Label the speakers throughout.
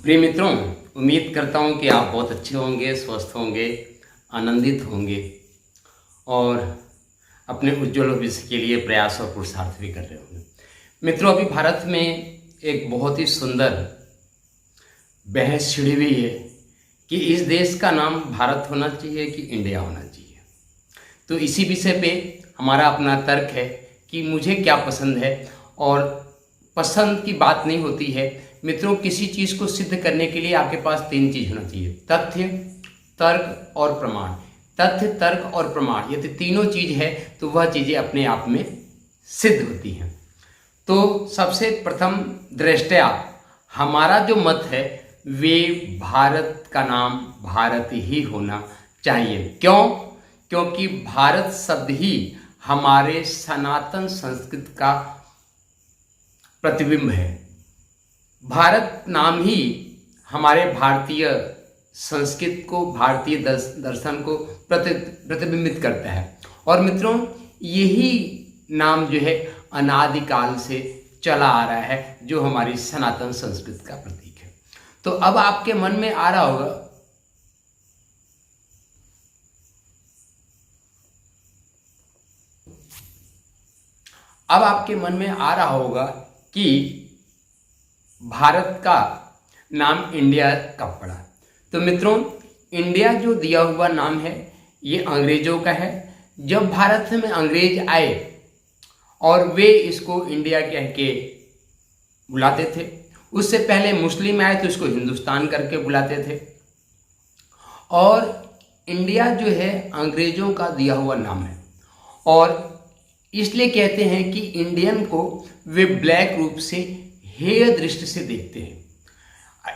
Speaker 1: प्रिय मित्रों, उम्मीद करता हूँ कि आप बहुत अच्छे होंगे, स्वस्थ होंगे, आनंदित होंगे और अपने उज्ज्वल भविष्य के लिए प्रयास और पुरुषार्थ भी कर रहे होंगे। मित्रों, अभी भारत में एक बहुत ही सुंदर बहस छिड़ी हुई है कि इस देश का नाम भारत होना चाहिए कि इंडिया होना चाहिए। तो इसी विषय पे हमारा अपना तर्क है कि मुझे क्या पसंद है। और पसंद की बात नहीं होती है मित्रों, किसी चीज़ को सिद्ध करने के लिए आपके पास तीन चीज़ होना चाहिए: तथ्य, तर्क और प्रमाण। तथ्य, तर्क और प्रमाण, यदि तीनों चीज़ है तो वह चीज़ें अपने आप में सिद्ध होती हैं। तो सबसे प्रथम दृष्टया हमारा जो मत है वे भारत का नाम भारत ही होना चाहिए। क्यों? क्योंकि भारत शब्द ही हमारे सनातन संस्कृति का प्रतिबिंब है। भारत नाम ही हमारे भारतीय संस्कृति को, भारतीय दर्शन को प्रतिबिंबित करता है। और मित्रों, यही नाम जो है अनादिकाल से चला आ रहा है, जो हमारी सनातन संस्कृति का प्रतीक है। तो अब आपके मन में आ रहा होगा कि भारत का नाम इंडिया कब पड़ा। तो मित्रों, इंडिया जो दिया हुआ नाम है ये अंग्रेजों का है। जब भारत में अंग्रेज आए और वे इसको इंडिया कह के बुलाते थे, उससे पहले मुस्लिम आए तो इसको हिंदुस्तान करके बुलाते थे। और इंडिया जो है अंग्रेजों का दिया हुआ नाम है और इसलिए कहते हैं कि इंडियन को वे ब्लैक रूप से हेय दृष्टि से देखते हैं।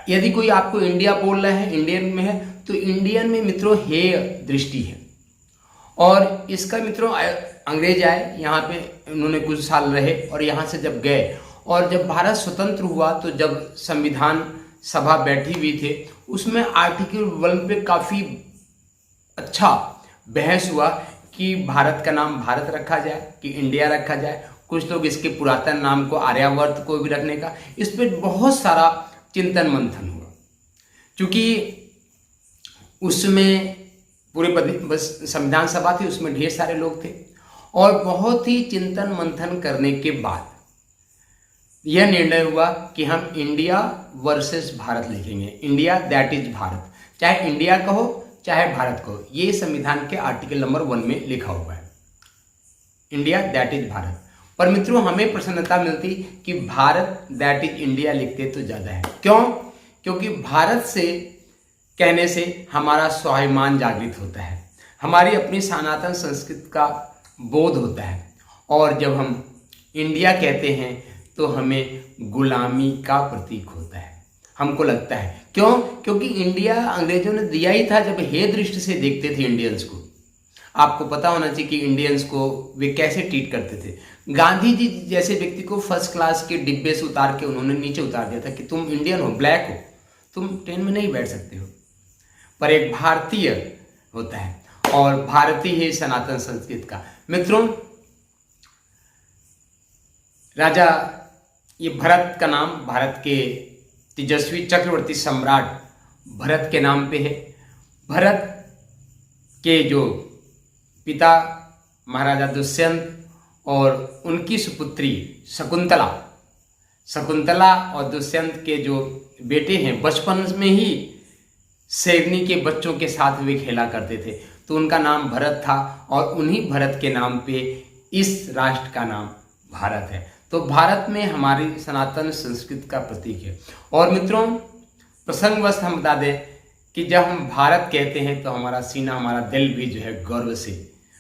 Speaker 1: यदि कोई आपको इंडिया बोल रहा है, इंडियन में है, तो इंडियन में मित्रों हेय दृष्टि है। और इसका मित्रों अंग्रेज आए, यहाँ पे उन्होंने कुछ साल रहे और यहाँ से जब गए और जब भारत स्वतंत्र हुआ तो जब संविधान सभा बैठी हुई थे उसमें आर्टिकल 1 पे काफ़ी अच्छा बहस हुआ कि भारत का नाम भारत रखा जाए कि इंडिया रखा जाए। कुछ लोग इसके पुरातन नाम को आर्यावर्त को भी रखने का, इस पर बहुत सारा चिंतन मंथन हुआ। क्योंकि उसमें पूरे संविधान सभा थी, उसमें ढेर सारे लोग थे और बहुत ही चिंतन मंथन करने के बाद यह निर्णय हुआ कि हम इंडिया वर्सेस भारत लिखेंगे। इंडिया दैट इज भारत, चाहे इंडिया कहो चाहे भारत कहो, ये संविधान के आर्टिकल नंबर 1 में लिखा हुआ है, इंडिया दैट इज भारत। पर मित्रों, हमें प्रसन्नता मिलती कि भारत दैट इज इंडिया लिखते तो ज़्यादा है। क्यों? क्योंकि भारत से कहने से हमारा स्वाभिमान जागृत होता है, हमारी अपनी सनातन संस्कृति का बोध होता है। और जब हम इंडिया कहते हैं तो हमें गुलामी का प्रतीक होता है, हमको लगता है। क्यों? क्योंकि इंडिया अंग्रेजों ने दिया ही था जब हेय दृष्टि से देखते थे इंडियंस को। आपको पता होना चाहिए कि इंडियंस को वे कैसे ट्रीट करते थे। गांधी जी जैसे व्यक्ति को फर्स्ट क्लास के डिब्बे से उतार के उन्होंने नीचे उतार दिया था कि तुम इंडियन हो, ब्लैक हो, तुम ट्रेन में नहीं बैठ सकते हो। पर एक भारतीय होता है और भारतीय ही सनातन संस्कृति का। मित्रों, राजा ये भरत का नाम भारत के तेजस्वी चक्रवर्ती सम्राट भरत के नाम पे है। भरत के जो पिता महाराजा दुष्यंत और उनकी सुपुत्री शकुंतला और दुष्यंत के जो बेटे हैं, बचपन में ही शेरनी के बच्चों के साथ वे खेला करते थे, तो उनका नाम भरत था और उन्हीं भरत के नाम पे इस राष्ट्र का नाम भारत है। तो भारत में हमारी सनातन संस्कृति का प्रतीक है। और मित्रों, प्रसंगवश हम बता दें कि जब हम भारत कहते हैं तो हमारा सीना, हमारा दिल भी जो है गर्व से,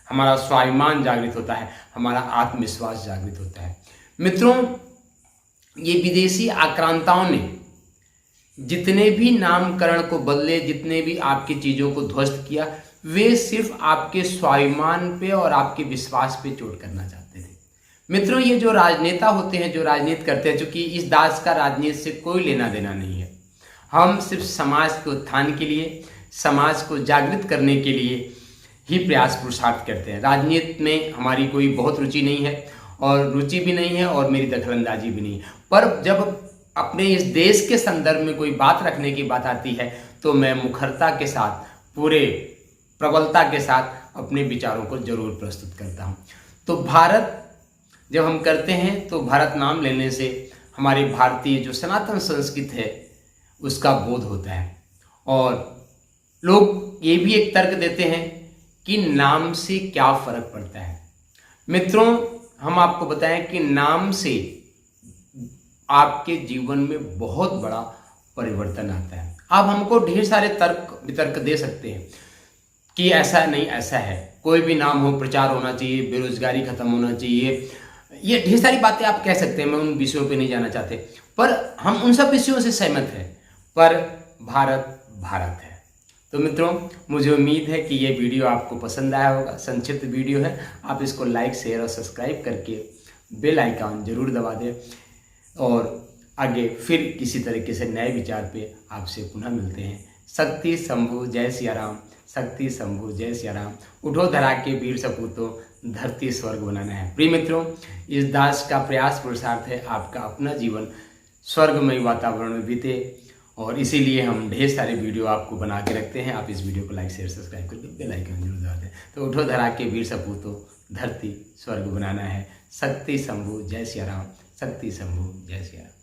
Speaker 1: हमारा स्वाभिमान जागृत होता है, हमारा आत्मविश्वास जागृत होता है। मित्रों, ये विदेशी आक्रांताओं ने जितने भी नामकरण को बदले, जितने भी आपकी चीज़ों को ध्वस्त किया, वे सिर्फ आपके स्वाभिमान पे और आपके विश्वास पे चोट करना चाहते थे। मित्रों, ये जो राजनेता होते हैं, जो राजनीति करते हैं, चूंकि इस दास का राजनीति से कोई लेना देना नहीं है, हम सिर्फ समाज के उत्थान के लिए, समाज को जागृत करने के लिए ही प्रयास पुरुषार्थ करते हैं। राजनीति में हमारी कोई बहुत रुचि नहीं है और रुचि भी नहीं है और मेरी दखलंदाजी भी नहीं है। पर जब अपने इस देश के संदर्भ में कोई बात रखने की बात आती है तो मैं मुखरता के साथ, पूरे प्रबलता के साथ अपने विचारों को जरूर प्रस्तुत करता हूँ। तो भारत जब हम करते हैं तो भारत नाम लेने से हमारी भारतीय जो सनातन संस्कृति है उसका बोध होता है। और लोग ये भी एक तर्क देते हैं कि नाम से क्या फर्क पड़ता है। मित्रों, हम आपको बताएं कि नाम से आपके जीवन में बहुत बड़ा परिवर्तन आता है। आप हमको ढेर सारे वितर्क दे सकते हैं कि ऐसा नहीं ऐसा है, कोई भी नाम हो, प्रचार होना चाहिए, बेरोजगारी खत्म होना चाहिए, ये ढेर सारी बातें आप कह सकते हैं। मैं उन विषयों पे नहीं जाना चाहते, पर हम उन सब विषयों से सहमत हैं। पर भारत भारत है। तो मित्रों, मुझे उम्मीद है कि ये वीडियो आपको पसंद आया होगा। संक्षिप्त वीडियो है, आप इसको लाइक, शेयर और सब्सक्राइब करके बेल आइकन जरूर दबा दें। और आगे फिर किसी तरीके से नए विचार पे आपसे पुनः मिलते हैं। शक्ति शंभु जय सिया राम, शक्ति शंभु जय सिया राम। उठो धरा के वीर सपूतों, धरती स्वर्ग बनाना है। प्रिय मित्रों, इस दास का प्रयास पुरुषार्थ है आपका अपना जीवन स्वर्गमय वातावरण में बीते, और इसीलिए हम ढेर सारे वीडियो आपको बना के रखते हैं। आप इस वीडियो को लाइक, शेयर, सब्सक्राइब करके बेल आइकन जरूर दबा दें। तो उठो धरा के वीर सपूतों, धरती स्वर्ग बनाना है। शक्ति शंभु जय सिया राम, शक्ति शंभु जय सिया राम।